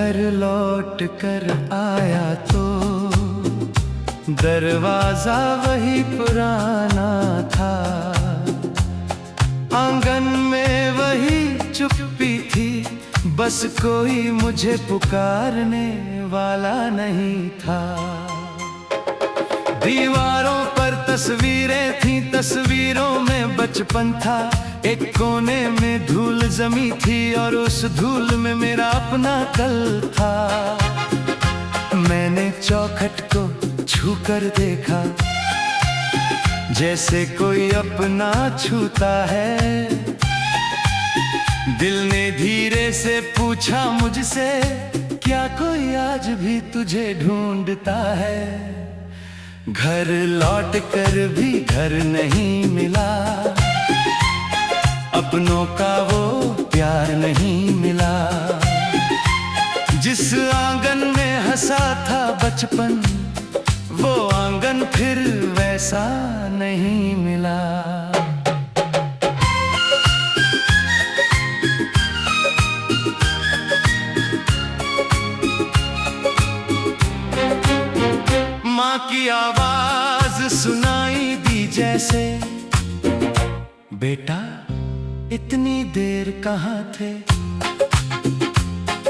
घर लौट कर आया तो दरवाजा वही पुराना था। आंगन में वही चुप्पी थी, बस कोई मुझे पुकारने वाला नहीं था। दीवारों पर तस्वीरें थीं, तस्वीरों में बचपन था। एक कोने में धूल जमी थी और उस धूल में मेरा अपना कल था। मैंने चौखट को छूकर देखा, जैसे कोई अपना छूता है। दिल ने धीरे से पूछा मुझसे, क्या कोई आज भी तुझे ढूंढता है? घर लौट कर भी घर नहीं मिला, अपनों का वो प्यार नहीं मिला। जिस आंगन में हंसा था बचपन, वो आंगन फिर वैसा नहीं मिला। माँ की आवाज सुनाई दी जैसे, बेटा इतनी देर कहाँ थे?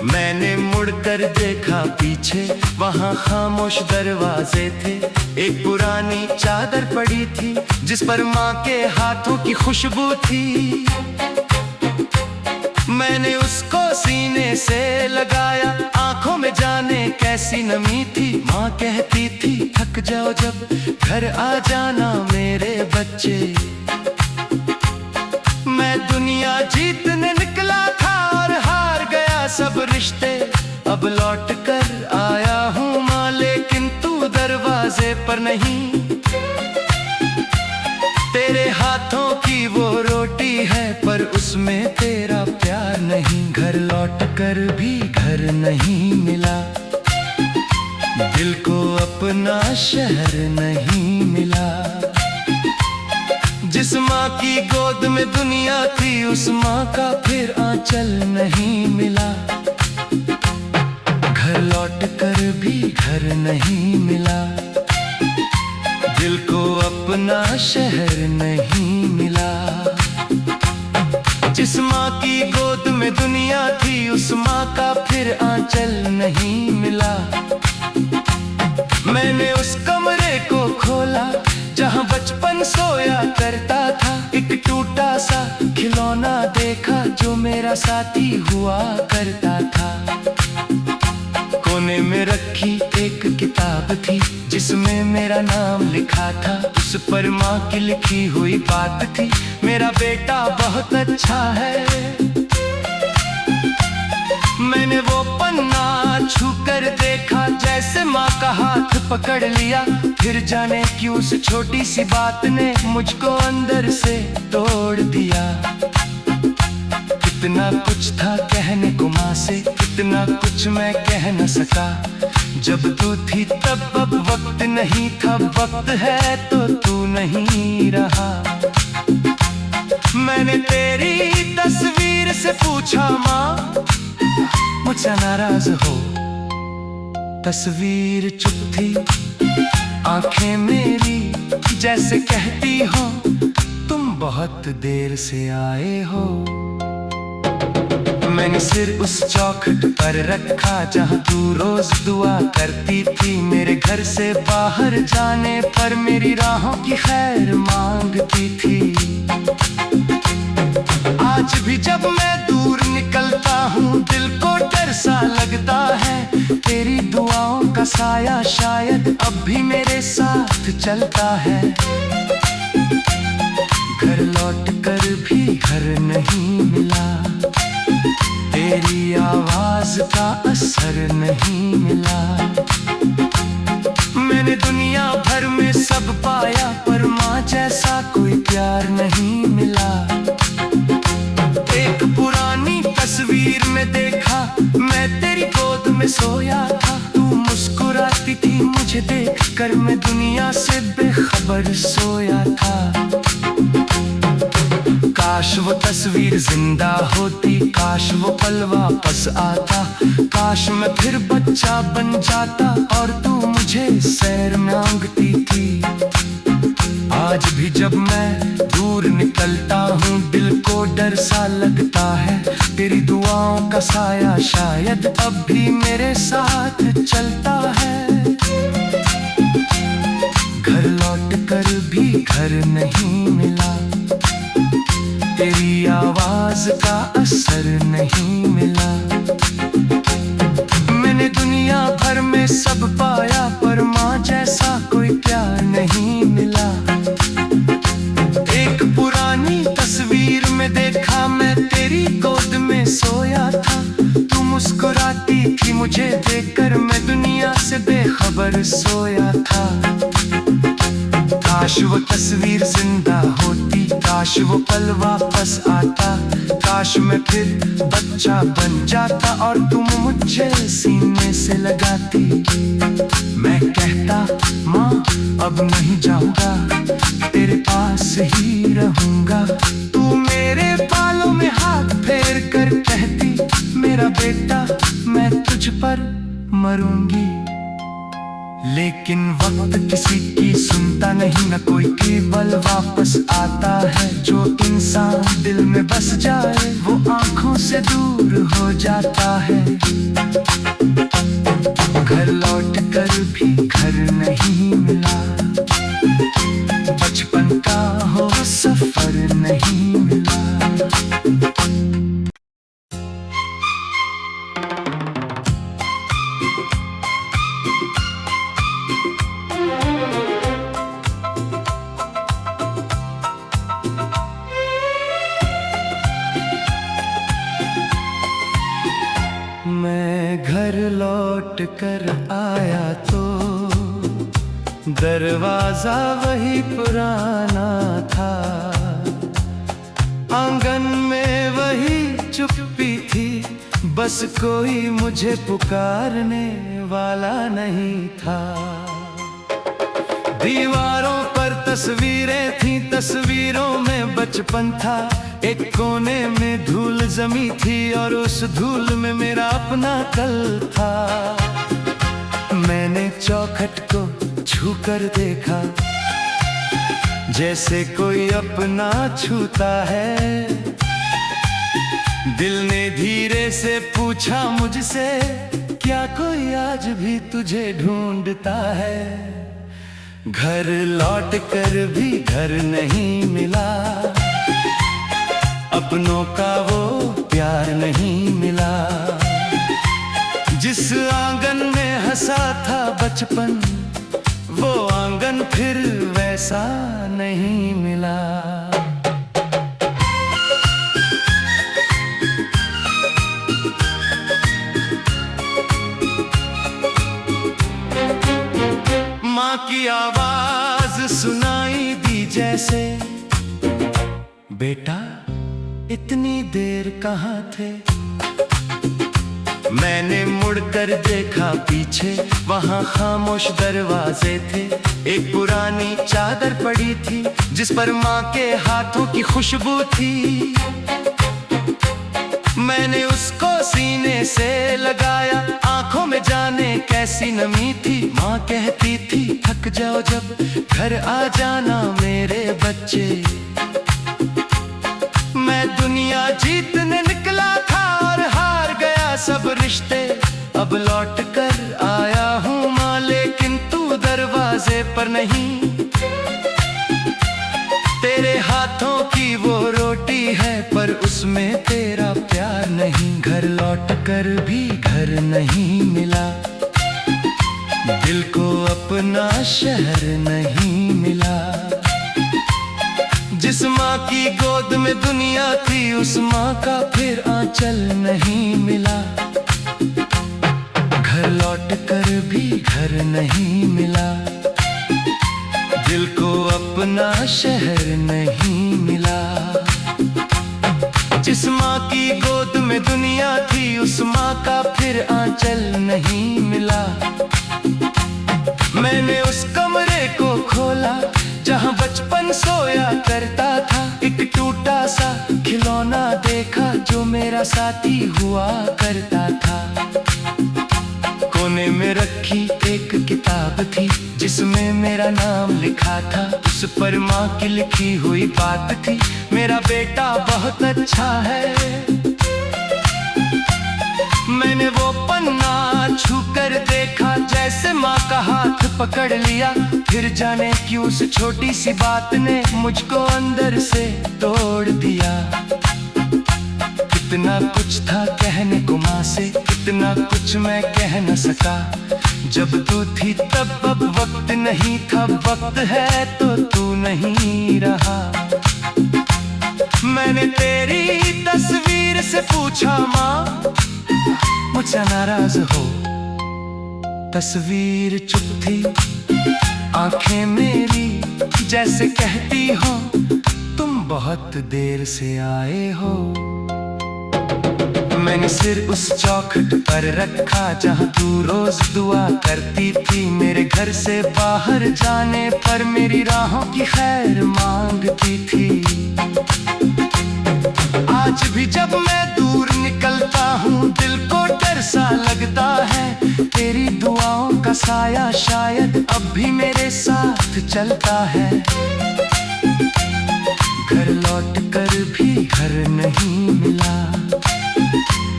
मैंने मुड़कर देखा पीछे, वहाँ खामोश दरवाजे थे। एक पुरानी चादर पड़ी थी, जिस पर माँ के हाथों की खुशबू थी। मैंने उसको सीने से लगाया, आंखों में जाने कैसी नमी थी। माँ कहती थी, थक जाओ जब घर आ जाना मेरे बच्चे। मैं दुनिया जीतने निकला था और हार गया सब रिश्ते। अब लौट कर आया हूँ माँ, लेकिन तू दरवाजे पर नहीं। तेरे हाथों की वो रोटी है, पर उसमें तेरा प्यार नहीं। घर लौट कर भी घर नहीं मिला, दिल को अपना शहर नहीं मिला। जिस माँ की गोद में दुनिया थी, उस माँ का फिर आंचल नहीं मिला। घर लौट कर भी घर नहीं मिला, दिल को अपना शहर नहीं मिला। जिस माँ की गोद में दुनिया थी, उस माँ का फिर आंचल नहीं मिला। मैंने उस कमरे को खोला, जहाँ बचपन सोया करता था। एक टूटा सा खिलौना देखा, जो मेरा साथी हुआ करता था। कोने में रखी एक किताब थी, जिसमें मेरा नाम लिखा था। उस पर माँ की लिखी हुई बात थी, मेरा बेटा बहुत अच्छा है। मैंने वो पन्ना छूकर देखा, जैसे माँ का हाथ पकड़ लिया। फिर जाने क्यों उस छोटी सी बात ने मुझको अंदर से तोड़ दिया। इतना कुछ था कहने को माँ से, इतना कुछ मैं कह न सका। जब तू थी तब अब वक्त नहीं था, वक्त है तो तू नहीं रहा। मैंने तेरी तस्वीर से पूछा, माँ मुझसे नाराज हो? तस्वीर चुप थी, आंखें मेरी जैसे कहती हो, तुम बहुत देर से आए हो। मैंने सिर उस चौखट पर रखा, जहाँ तू रोज दुआ करती थी। मेरे घर से बाहर जाने पर मेरी राहों की खैर मांगती थी। आज भी जब मैं दूर निकलता हूँ, दिल को डर सा लगता है। तेरी दुआओं का साया शायद अब भी मेरे साथ चलता है। घर लौट कर भी घर नहीं मिला, तेरी आवाज का असर नहीं मिला। मैंने दुनिया भर में सब पाया, पर माँ जैसा कोई प्यार नहीं मिला। एक पुरानी तस्वीर में देखा, मैं तेरी गोद में सोया था। तू मुस्कुराती थी मुझे देख कर, मैं दुनिया से बेखबर सोया था। काश काश वो तस्वीर जिंदा होती, काश वो पल वापस आता, काश मैं फिर बच्चा बन जाता और तू मुझे सैर मांगती थी। आज भी जब मैं दूर निकलता हूँ दिल को डर सा लगता है, तेरी दुआओं का साया शायद अब भी मेरे साथ चलता है। घर लौट कर भी घर नहीं मिला, तेरी आवाज का असर नहीं मिला। मैंने दुनिया भर में सब पाया पर माँ जैसा कोई प्यार नहीं मिला। एक पुरानी तस्वीर में देखा मैं तेरी गोद में सोया था, तू मुस्कुराती थी मुझे देखकर, मैं दुनिया से बेखबर सोया था। काश वो तस्वीर जिंदा होती, काश वो पल वापस आता, काश मैं फिर बच्चा बन जाता और तुम मुझे सीने से लगाती। मैं कहता माँ अब नहीं जाऊंगा, तेरे पास ही रहूंगा। तू मेरे बालों में हाथ फेर कर कहती मेरा बेटा मैं तुझ पर मरूंगी। लेकिन वक्त किसी की सुनता नहीं, न कोई केवल वापस आता है। जो इंसान दिल में बस जाए वो आंखों से दूर हो जाता है। घर लौट कर भी घर नहीं मिला, बचपन का हो सफर नहीं मिला। मैं घर लौट कर आया तो दरवाजा वही पुराना था, आंगन में वही चुप्पी थी, बस कोई मुझे पुकारने वाला नहीं था। दीवारों पर तस्वीरें थीं, तस्वीरों में बचपन था। एक कोने में धूल जमी थी और उस धूल में मेरा अपना कल था। मैंने चौखट को छूकर देखा, जैसे कोई अपना छूता है। दिल ने धीरे से पूछा मुझसे, क्या कोई आज भी तुझे ढूंढता है? घर लौट कर भी घर नहीं मिला, अपनों का वो प्यार नहीं मिला। जिस आंगन में हंसा था बचपन, वो आंगन फिर वैसा नहीं मिला। माँ की आवाज सुनाई दी जैसे, बेटा इतनी देर कहाँ थे? मैंने मुड़कर देखा पीछे, वहाँ खामोश दरवाजे थे। एक पुरानी चादर पड़ी थी जिस पर माँ के हाथों की खुशबू थी। मैंने उसको सीने से लगाया, आंखों में जाने कैसी नमी थी। माँ कहती थी थक जाओ जब घर आ जाना मेरे बच्चे। मैं दुनिया जीतने निकला था और हार गया सब रिश्ते। अब लौट कर आया हूँ माँ, लेकिन तू दरवाजे पर नहीं। तेरे हाथों की वो रोटी है पर उसमें तेरा प्यार नहीं। घर लौट कर भी घर नहीं मिला, दिल को अपना शहर नहीं मिला। जिस माँ की गोद में दुनिया थी, उस माँ का फिर आंचल नहीं मिला। घर लौट कर भी घर नहीं मिला, दिल को अपना शहर नहीं मिला। जिस माँ की गोद में दुनिया थी, उस माँ का फिर आंचल नहीं मिला। मैंने उस कमरे को खोला जहाँ जहाँ बचपन सोया करता था। एक टूटा सा खिलौना देखा जो मेरा साथी हुआ करता था। कोने में रखी एक किताब थी जिसमें मेरा नाम लिखा था। उस पर माँ की लिखी हुई बात थी, मेरा बेटा बहुत अच्छा है। मैंने वो पन्ना छूकर देखा, जैसे माँ का हाथ पकड़ लिया। फिर जाने क्यों उस छोटी सी बात ने मुझको अंदर से तोड़ दिया। इतना कुछ था कहने को माँ से, इतना कुछ मैं कह न सका। जब तू थी तब अब वक्त नहीं था, वक्त है तो तू नहीं रहा। मैंने तेरी तस्वीर से पूछा माँ, मुझसे नाराज हो? तस्वीर चुप थी, आंखें मेरी जैसे कहती हो तुम बहुत देर से आए हो। मैंने सिर उस चौखट पर रखा जहाँ तू रोज दुआ करती थी। मेरे घर से बाहर जाने पर मेरी राहों की खैर मांगती थी। आज भी जब मैं दूर निकलता हूँ दिल को डर सा लगता है। तेरी दुआओं का साया शायद अब भी मेरे साथ चलता है। घर लौट कर भी घर नहीं मिला,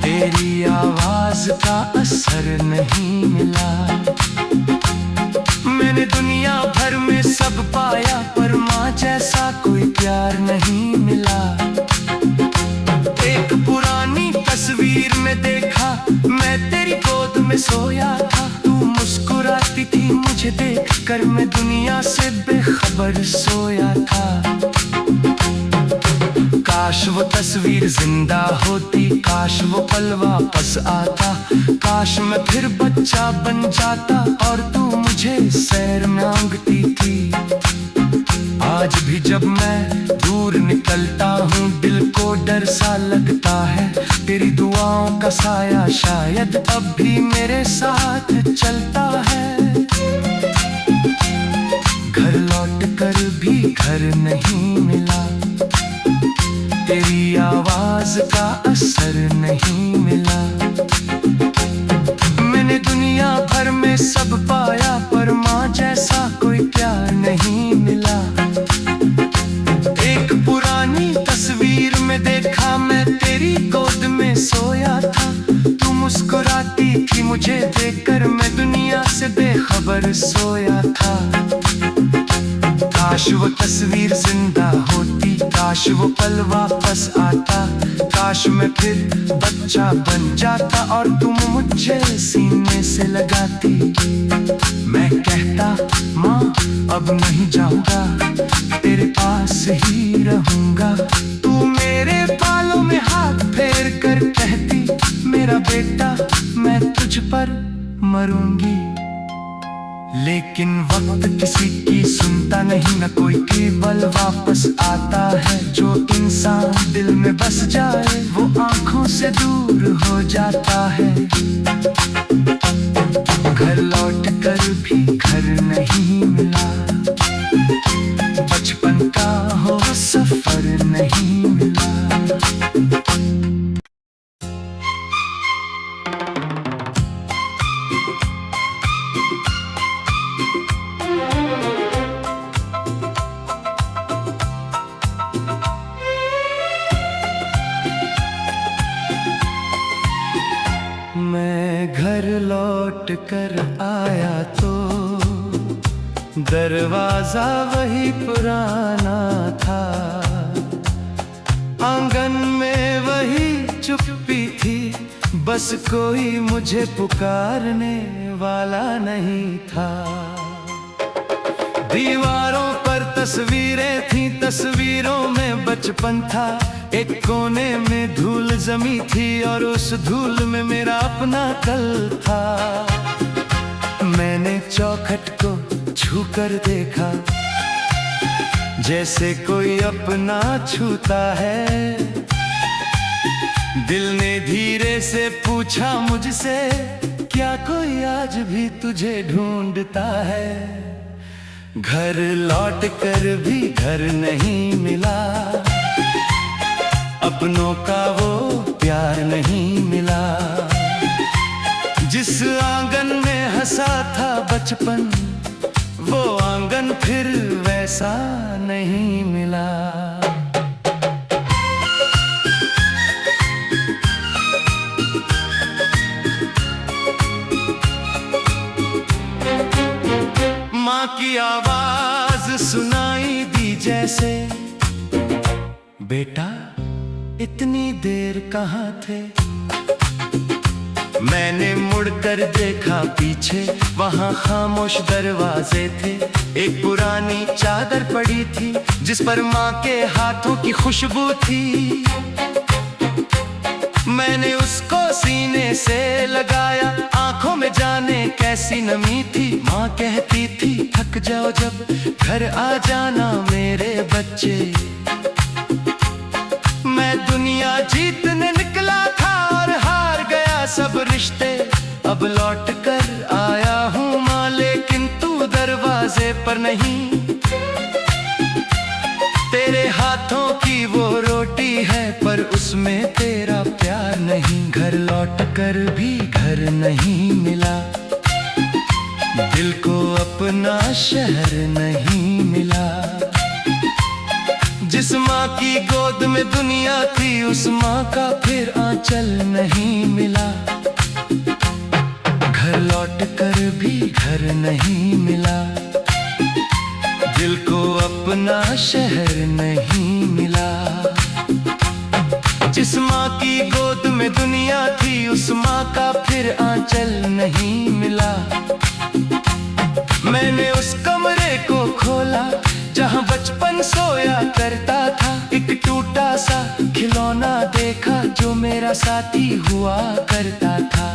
तेरी आवाज का असर नहीं मिला। मैंने दुनिया भर में सब पाया पर माँ जैसा कोई प्यार नहीं मिला। एक पुरानी तस्वीर में देखा मैं तेरी गोद में सोया था। तू मुस्कुराती थी मुझे देखकर, मैं दुनिया से बेखबर सोया था। काश वो तस्वीर जिंदा होती, काश वो पल वापस आता। काश मैं फिर बच्चा बन जाता और तू मुझे सैर मांगती थी। आज भी जब मैं दूर निकलता हूँ दिल को डर सा लगता है। तेरी दुआओं का साया शायद अब भी मेरे साथ चलता है। घर लौट कर भी घर नहीं मिला, तेरी आवाज का असर नहीं मिला। मैंने दुनिया भर में सब पाया पर माँ जैसा कोई प्यार नहीं मिला। एक पुरानी तस्वीर में देखा मैं तेरी गोद में सोया था। तू मुस्कुराती थी मुझे देखकर, मैं दुनिया से बेखबर सोया था। काश वो तस्वीर जिंदा होती, काश वो पल वापस आता। काश मैं फिर बच्चा बन जाता और तुम मुझे सीने से लगाती। मैं कहता माँ अब नहीं जाऊंगा, तेरे पास ही रहूंगा। तू मेरे बालों में हाथ फेर कर कहती मेरा बेटा मैं तुझ पर मरूंगी। लेकिन वक्त किसी की सुनता नहीं, न कोई केवल वापस आता है। जो इंसान दिल में बस जाए वो आंखों से दूर हो जाता है। घर लौट कर भी घर नहीं मिला, बचपन का हो सफर नहीं मिला। मैं घर लौट कर आया तो दरवाजा वही पुराना था। आंगन में वही चुप्पी थी, बस कोई मुझे पुकारने वाला नहीं था। दीवारों पर तस्वीरें थीं, तस्वीरों में बचपन था। एक कोने में धूल जमी थी और उस धूल में मेरा अपना कल था। मैंने चौखट को छूकर देखा जैसे कोई अपना छूता है। दिल ने धीरे से पूछा मुझसे, क्या कोई आज भी तुझे ढूंढता है? घर लौट कर भी घर नहीं मिला, अपनों का वो प्यार नहीं मिला। जिस आंगन में हंसा था बचपन, वो आंगन फिर वैसा नहीं मिला। माँ की आवाज सुनाई दी जैसे, बेटा इतनी देर कहाँ थे। मैंने मुड़कर देखा पीछे, वहाँ खामोश दरवाजे थे। एक पुरानी चादर पड़ी थी जिस पर माँ के हाथों की खुशबू थी। मैंने उसको सीने से लगाया, आंखों में जाने कैसी नमी थी। माँ कहती थी थक जाओ जब घर आ जाना मेरे बच्चे। मैं दुनिया जीतने निकला था और हार गया सब रिश्ते। अब लौट कर आया हूँ माँ, लेकिन तू दरवाजे पर नहीं। तेरे हाथों की वो रोटी है पर उसमें तेरा प्यार नहीं। घर लौट कर भी घर नहीं मिला, दिल को अपना शहर नहीं मिला। जिस माँ की गोद में दुनिया थी, उस माँ का फिर आंचल नहीं मिला। घर लौट कर भी घर नहीं मिला, दिल को अपना शहर नहीं मिला। जिस माँ की गोद में दुनिया थी, उस माँ का फिर आंचल नहीं मिला। मैंने उस कमरे को खोला जहाँ बचपन सोया करता था। एक टूटा सा खिलौना देखा जो मेरा साथी हुआ करता था।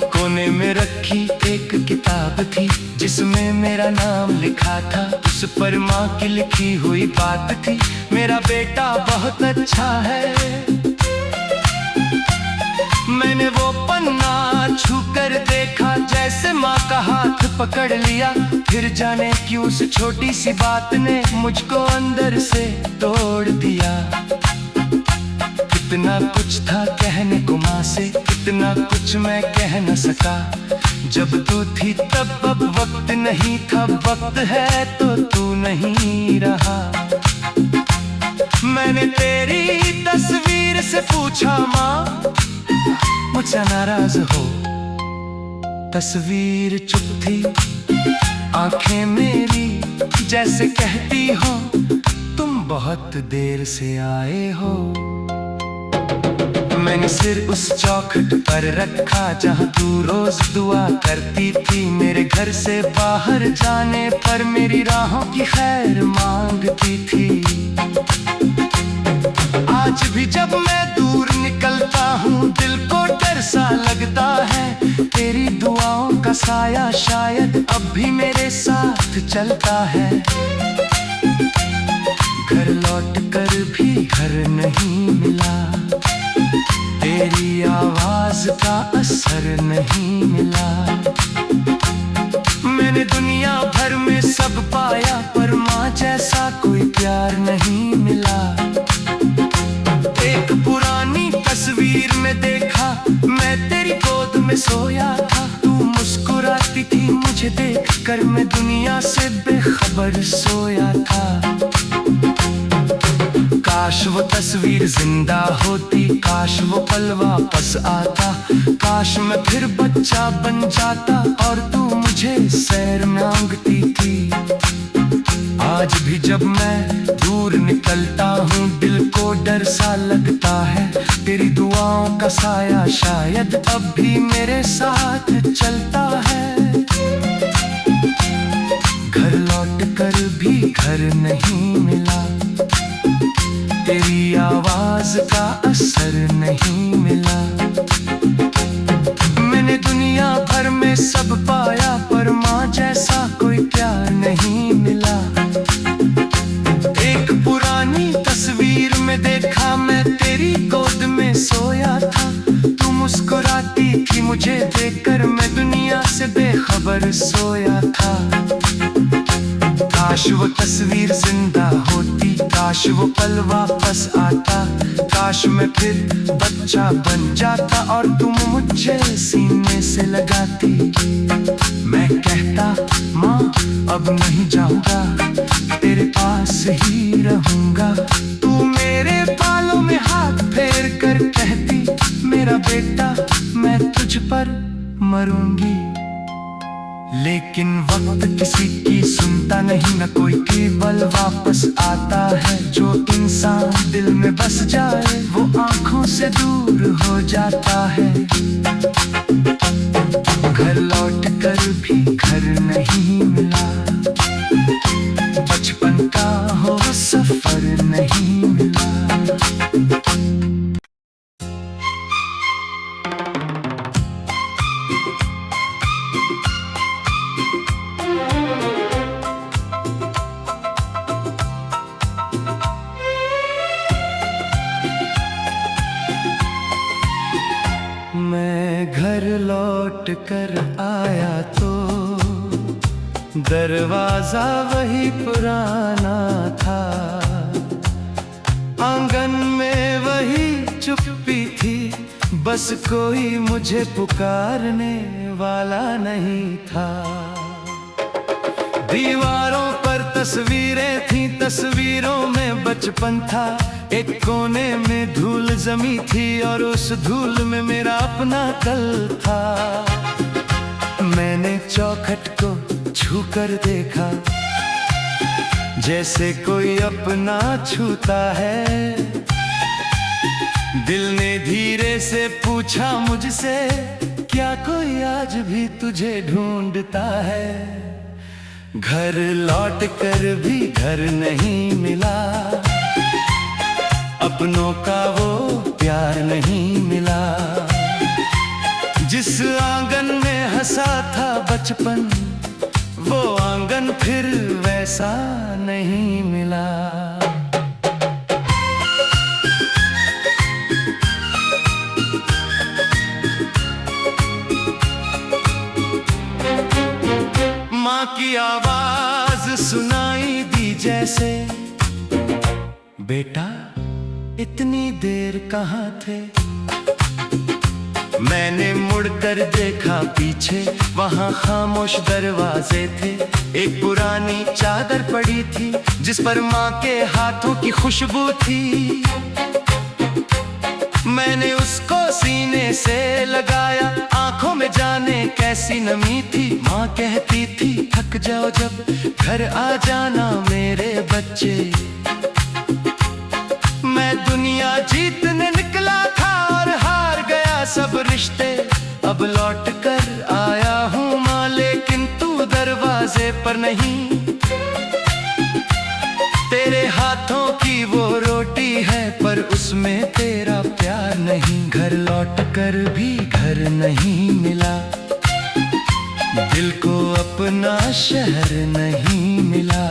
कोने में रखी एक किताब थी जिसमें मेरा नाम लिखा था। उस पर माँ की लिखी हुई बात थी, मेरा बेटा बहुत अच्छा है। मैंने वो पन्ना छूकर देखा, जैसे माँ का हाथ पकड़ लिया। फिर जाने क्यों उस छोटी सी बात ने मुझको अंदर से तोड़ दिया। कितना कुछ था कहने को माँ से, कितना कुछ मैं कह न सका। जब तू थी तब अब वक्त नहीं था, वक्त है तो तू नहीं रहा। मैंने तेरी तस्वीर से पूछा माँ, मुझसे नाराज हो। तस्वीर चुप थी, आंखें मेरी जैसे कहती हो तुम बहुत देर से आए हो। मैंने सिर उस चौखट पर रखा जहाँ तू रोज दुआ करती थी। मेरे घर से बाहर जाने पर मेरी राहों की खैर मांगती थी। आज भी जब मैं दूर निकलता हूँ, दिल को डर सा लगता है। तेरी दुआओं का साया शायद अब भी मेरे साथ चलता है। घर लौट कर भी घर नहीं मिला, तेरी आवाज का असर नहीं मिला। मैंने दुनिया भर में सब पाया पर माँ जैसा कोई प्यार नहीं मिला। एक पुरानी तस्वीर में देखा, मैं तेरी गोद में सोया था। तू मुस्कुराती थी मुझे देख कर, मैं दुनिया से बेखबर सोया था। काश वो तस्वीर जिंदा होती, काश वो पल वापस आता। काश मैं फिर बच्चा बन जाता और तू मुझे सैर मांगती थी। आज भी जब मैं दूर निकलता हूँ, दिल को डर सा लगता है। तेरी दुआओं का साया शायद अब भी मेरे साथ चलता है। घर लौट कर भी घर नहीं मिला, तेरी आवाज का असर नहीं मिला। मैंने दुनिया भर में सब पाया पर माँ जैसा कोई प्यार नहीं मिला। एक पुरानी तस्वीर में देखा, मैं तेरी गोद में सोया था। तू मुस्कुराती थी मुझे देखकर, मैं दुनिया से बेखबर सोया था। काश वो तस्वीर जिंदा होती, काश वो पल वापस आता, काश मैं फिर बच्चा बन जाता और तुम मुझे सीने से लगाती। मैं कहता माँ अब नहीं जाऊंगा, तेरे पास ही रहूंगा। तू मेरे बालों में हाथ फेर कर कहती मेरा बेटा मैं तुझ पर मरूंगी। लेकिन वक्त किसी की सुनता नहीं, न कोई केवल वापस आता है। जो इंसान दिल में बस जाए वो आंखों से दूर हो जाता है। घर लौट कर भी घर नहीं मिला, बचपन का हो सफर नहीं मिला। मैं घर लौट कर आया तो दरवाजा वही पुराना था, आंगन में वही चुप्पी थी, बस कोई मुझे पुकारने वाला नहीं था। दीवारों पर तस्वीरें थीं, तस्वीरों में बचपन था। एक कोने में धूल जमी थी और उस धूल में मेरा अपना कल था। मैंने चौखट को छू कर देखा, जैसे कोई अपना छूता है। दिल ने धीरे से पूछा मुझसे, क्या कोई आज भी तुझे ढूंढता है? घर लौट कर भी घर नहीं मिला, अपनों का वो प्यार नहीं मिला। जिस आंगन में हंसा था बचपन, वो आंगन फिर वैसा नहीं मिला। माँ की आवाज सुनाई दी जैसे, बेटा इतनी देर कहाँ थे? मैंने मुड़कर देखा पीछे, वहाँ खामोश दरवाजे थे। एक पुरानी चादर पड़ी थी जिस पर माँ के हाथों की खुशबू थी। मैंने उसको सीने से लगाया, आंखों में जाने कैसी नमी थी। माँ कहती थी थक जाओ जब घर आ जाना मेरे बच्चे। मैं दुनिया जीतने निकला था और हार गया सब रिश्ते। अब लौट कर आया हूँ माँ, लेकिन तू दरवाजे पर नहीं। तेरे हाथों की वो रोटी है पर उसमें तेरा प्यार नहीं। घर लौट कर भी घर नहीं मिला, दिल को अपना शहर नहीं मिला।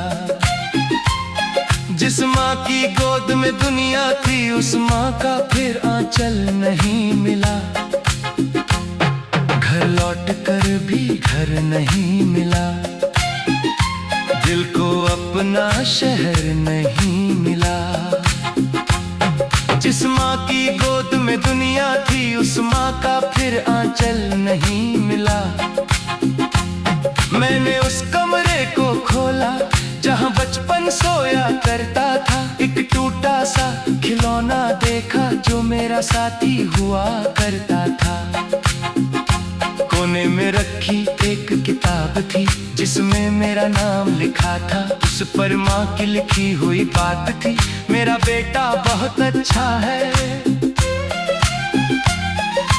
जिस माँ की गोद में दुनिया थी, उस माँ का फिर आंचल नहीं मिला। घर लौट कर भी घर नहीं मिला, दिल को अपना शहर नहीं मिला। जिस माँ की गोद में दुनिया थी, उस माँ का फिर आंचल नहीं मिला। मैंने उस कमरे को खोला जहाँ बचपन सोया करता था। एक टूटा सा खिलौना देखा जो मेरा साथी हुआ करता था। कोने में रखी एक किताब थी जिसमें मेरा नाम लिखा था। उस पर माँ की लिखी हुई बात थी, मेरा बेटा बहुत अच्छा है।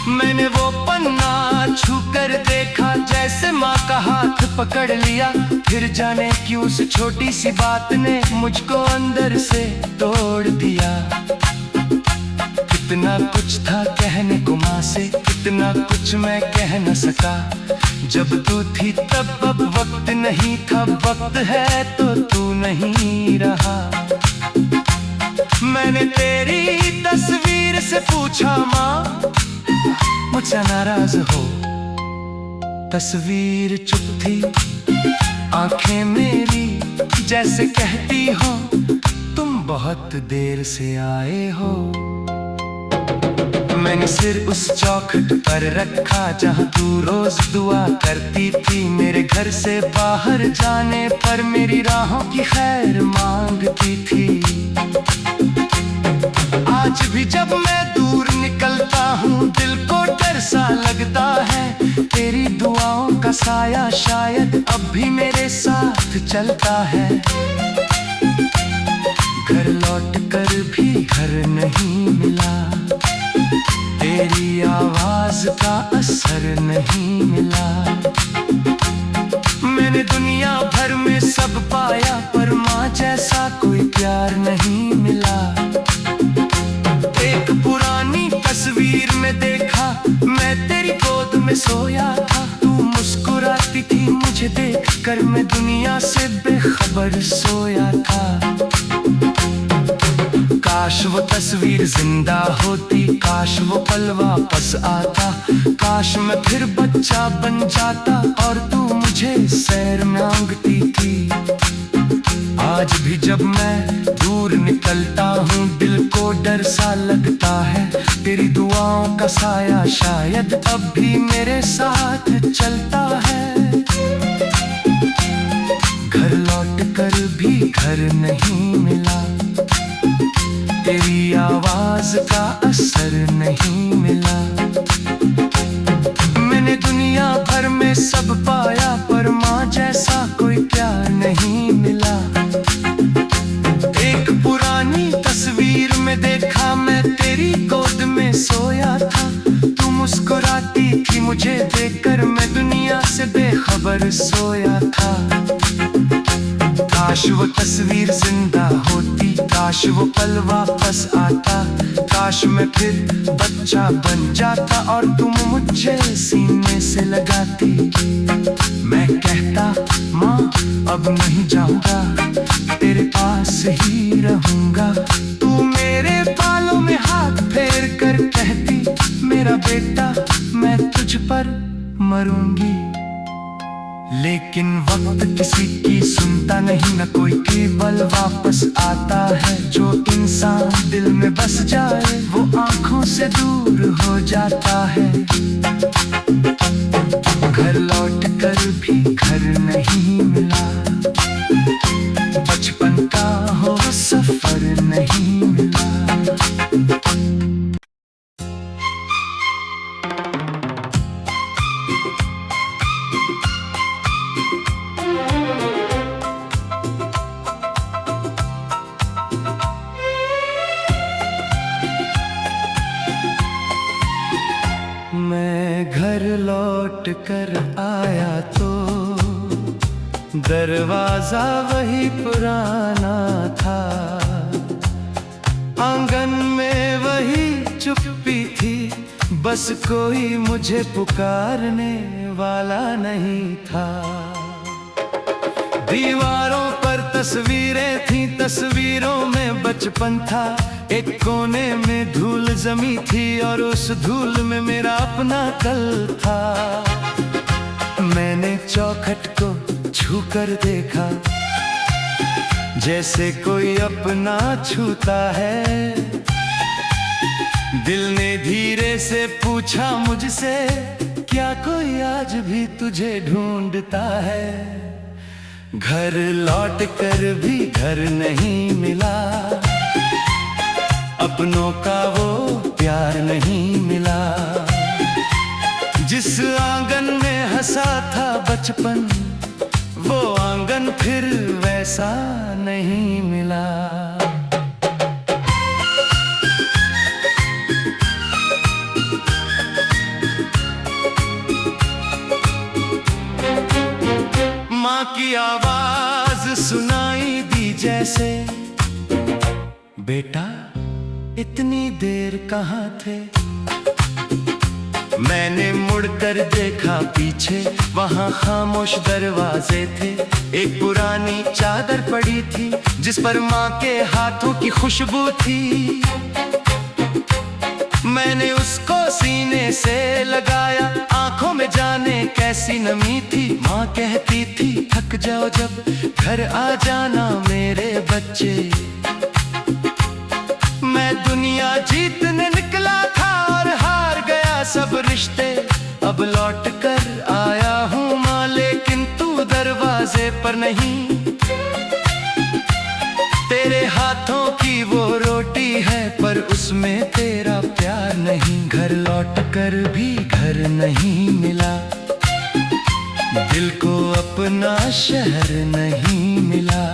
मैंने वो पन्ना छू कर देखा, जैसे माँ का हाथ पकड़ लिया। फिर जाने क्यों उस छोटी सी बात ने मुझको अंदर से तोड़ दिया। कितना कुछ था कहने को माँ से, कितना कुछ मैं कह न सका। जब तू थी तब अब वक्त नहीं था, वक्त है तो तू नहीं रहा। मैंने तेरी तस्वीर से पूछा माँ, मुझसे नाराज हो? तस्वीर चुप थी, आंखें मेरी जैसे कहती हो तुम बहुत देर से आए हो। मैंने सिर उस चौखट पर रखा जहाँ तू रोज दुआ करती थी। मेरे घर से बाहर जाने पर मेरी राहों की खैर मांगती थी। आज भी जब मैं दूर निकलता हूँ दिल को डर सा लगता है। तेरी दुआओं का साया शायद अब भी मेरे साथ चलता है। घर लौट कर भी घर नहीं मिला, तेरी आवाज का असर नहीं मिला। मैंने दुनिया भर में सब पाया पर माँ जैसा कोई प्यार नहीं मिला। एक पुरानी तस्वीर में देखा मैं तेरी गोद में सोया था। तू मुस्कुराती थी मुझे देख कर, मैं दुनिया से बेखबर सोया था। काश वो तस्वीर जिंदा होती, काश वो पल वापस आता। काश मैं फिर बच्चा बन जाता और तू मुझे सैर मांगती थी। आज भी जब मैं दूर निकलता हूँ दिल को डर सा लगता है। तेरी दुआओं का साया शायद अब भी मेरे साथ चलता है। घर लौट कर भी घर नहीं मिला, तेरी आवाज का असर नहीं मिला। मैंने दुनिया भर में सब पाया पर माँ जैसा कोई प्यार नहीं मिला। एक पुरानी तस्वीर में देखा मैं तेरी गोद में सोया था। तू मुस्कुराती थी मुझे देखकर, मैं दुनिया से बेखबर सोया था। काश वो तस्वीर जिंदा होती, काश वो पल वापस आता। काश मैं फिर बच्चा बन जाता और तुम मुझे सीने से लगाती। मैं कहता माँ अब नहीं जाऊंगा, तेरे पास ही रहूंगा। तू मेरे बालों में हाथ फेर कर कहती मेरा बेटा मैं तुझ पर मरूंगी। लेकिन वक्त किसी की सुनता नहीं, न कोई केवल वापस आता है। जो इंसान दिल में बस जाए वो आंखों से दूर हो जाता है। घर लौट कर भी घर नहीं मिला, बचपन का हो सफर नहीं मिला। मैं घर लौट कर आया तो दरवाजा वही पुराना था। आंगन में वही चुप्पी थी, बस कोई मुझे पुकारने वाला नहीं था। दीवारों पर तस्वीरें थी, तस्वीरों में बचपन था। एक कोने में धूल जमी थी और उस धूल में मेरा अपना कल था। मैंने चौखट को छू कर देखा जैसे कोई अपना छूता है। दिल ने धीरे से पूछा मुझसे क्या कोई आज भी तुझे ढूंढता है। घर लौट कर भी घर नहीं मिला, अपनों का वो प्यार नहीं मिला। जिस आंगन में हंसा था बचपन वो आंगन फिर वैसा नहीं मिला। माँ की आवाज सुनाई दी जैसे, बेटा इतनी देर कहाँ थे। मैंने मुड़कर देखा पीछे, वहाँ खामोश दरवाजे थे। एक पुरानी चादर पड़ी थी जिस पर माँ के हाथों की खुशबू थी। मैंने उसको सीने से लगाया, आंखों में जाने कैसी नमी थी। माँ कहती थी थक जाओ जब घर आ जाना मेरे बच्चे। मैं दुनिया जीतने निकला था और हार गया सब रिश्ते। अब लौट कर आया हूँ माँ, लेकिन तू दरवाजे पर नहीं। तेरे हाथों की वो रोटी है पर उसमें तेरा प्यार नहीं। घर लौट कर भी घर नहीं मिला, दिल को अपना शहर नहीं मिला।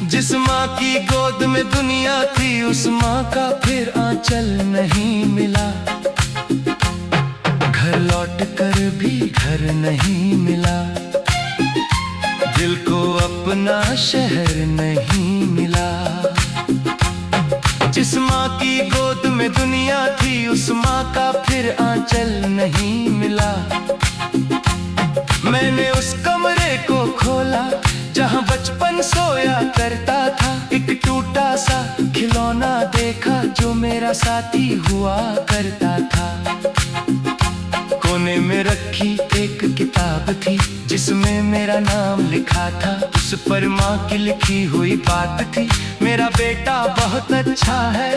जिस माँ की गोद में दुनिया थी उस माँ का फिर आंचल नहीं मिला। घर लौट कर भी घर नहीं मिला, दिल को अपना शहर नहीं मिला। जिस माँ की गोद में दुनिया थी उस माँ का फिर आंचल नहीं मिला। मैंने उस कमरे को खोला जहाँ बचपन सोया करता था। एक टूटा सा खिलौना देखा जो मेरा साथी हुआ करता था। कोने में रखी एक किताब थी जिसमें मेरा नाम लिखा था। उस पर माँ की लिखी हुई बात थी, मेरा बेटा बहुत अच्छा है।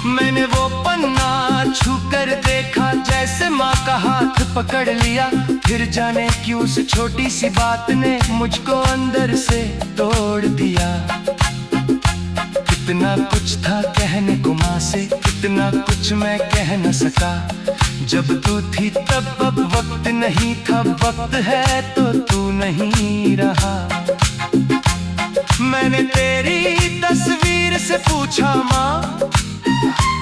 मैंने वो पन्ना छूकर देखा, जैसे माँ का हाथ पकड़ लिया। फिर जाने क्यों उस छोटी सी बात ने मुझको अंदर से तोड़ दिया। कितना कुछ था कहने को माँ से, कितना कुछ मैं कह न सका। जब तू थी तब अब वक्त नहीं था, वक्त है तो तू नहीं रहा। मैंने तेरी तस्वीर से पूछा माँ,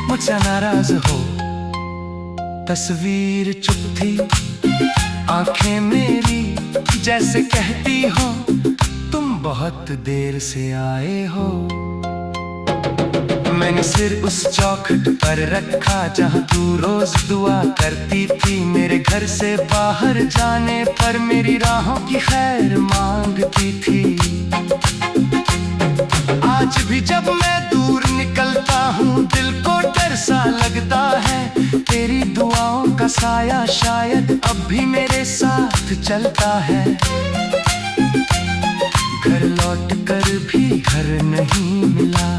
मुझसे नाराज हो? तस्वीर चुप थी, आंखें मेरी जैसे कहती हो तुम बहुत देर से आए हो। मैंने सिर उस चौखट पर रखा जहाँ तू रोज दुआ करती थी। मेरे घर से बाहर जाने पर मेरी राहों की खैर मांगती थी। आज भी जब मैं दूर निकलता हूँ दिल को डर सा लगता है। तेरी दुआओं का साया शायद अब भी मेरे साथ चलता है। घर लौट कर भी घर नहीं मिला,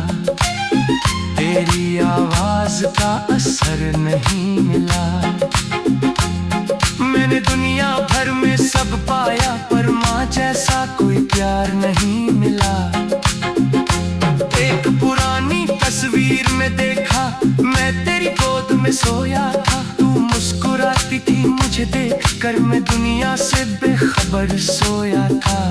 तेरी आवाज का असर नहीं मिला। मैंने दुनिया भर में सब पाया पर माँ जैसा कोई प्यार नहीं मिला। एक पुरानी तस्वीर में देखा मैं तेरी गोद में सोया था। तू मुस्कुराती थी मुझे देख कर, मैं दुनिया से बेखबर सोया था।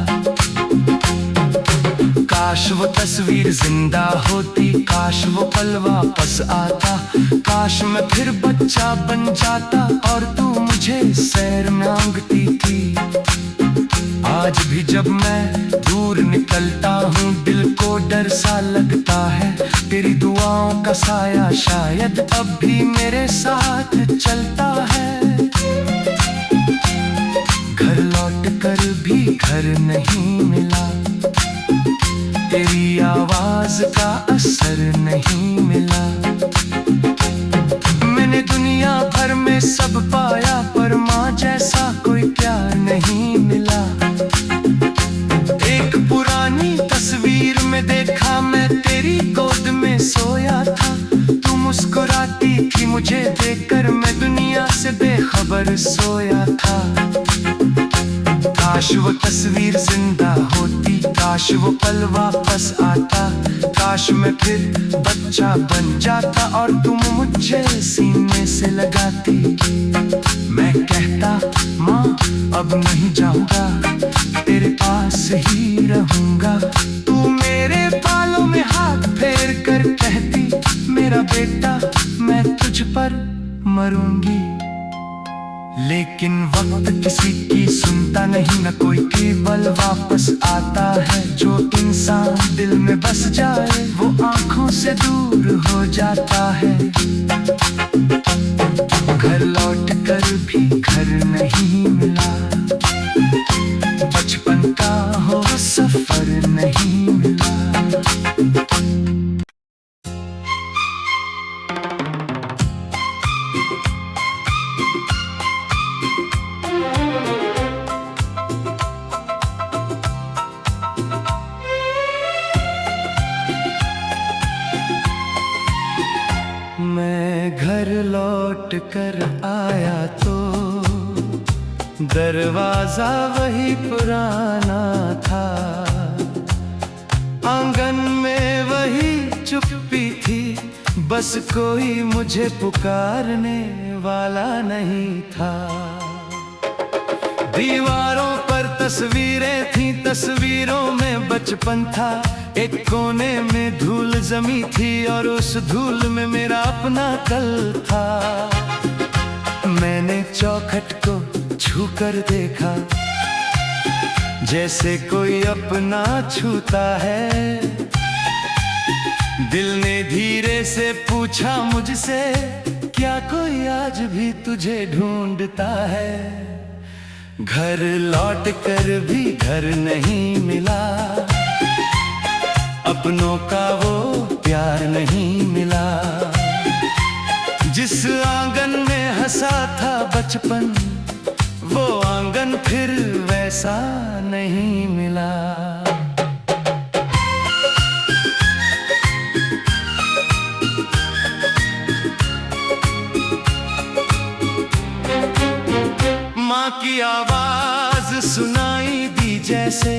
काश वो तस्वीर जिंदा होती, काश वो पल वापस आता। काश मैं फिर बच्चा बन जाता और तू मुझे सैर मांगती थी। आज भी जब मैं दूर निकलता हूँ दिल को डर सा लगता है। तेरी दुआओं का साया शायद अब भी मेरे साथ चलता है। घर लौट कर भी घर नहीं मिला, तेरी आवाज का असर नहीं मिला। मैंने दुनिया भर में सब पाया पर माँ जैसा कोई प्यार नहीं मिला। एक पुरानी तस्वीर में देखा मैं तेरी गोद में सोया था। तू मुस्कुराती थी मुझे देखकर, मैं दुनिया से बेखबर सोया था। काश वो तस्वीर जिंदा होती, काश वो पल वापस आता। काश मैं फिर बच्चा बन जाता और तुम मुझे सीने से लगाती। मैं कहता माँ अब नहीं जाऊंगा, तेरे पास ही रहूंगा। तू मेरे बालों में हाथ फेर कर कहती मेरा बेटा मैं तुझ पर मरूंगी। लेकिन वक्त किसी की सुनता नहीं, न कोई केवल वापस आता है। जो इंसान दिल में बस जाए वो आंखों से दूर हो जाता है। घर लौट कर भी घर नहीं मिला, बचपन का हो सफर नहीं मिला। मैं घर लौट कर आया तो दरवाजा वही पुराना था, आंगन में वही चुप्पी थी, बस कोई मुझे पुकारने वाला नहीं था। दीवारों पर तस्वीरें थीं, तस्वीरों में बचपन था, एक कोने में धूल जमी थी और उस धूल में मेरा अपना कल था। मैंने चौखट को छू कर देखा, जैसे कोई अपना छूता है। दिल ने धीरे से पूछा मुझसे, क्या कोई आज भी तुझे ढूंढता है? घर लौट कर भी घर नहीं मिला, अपनों का वो प्यार नहीं मिला। जिस आंगन में हंसा था बचपन, वो आंगन फिर वैसा नहीं मिला। माँ की आवाज सुनाई दी जैसे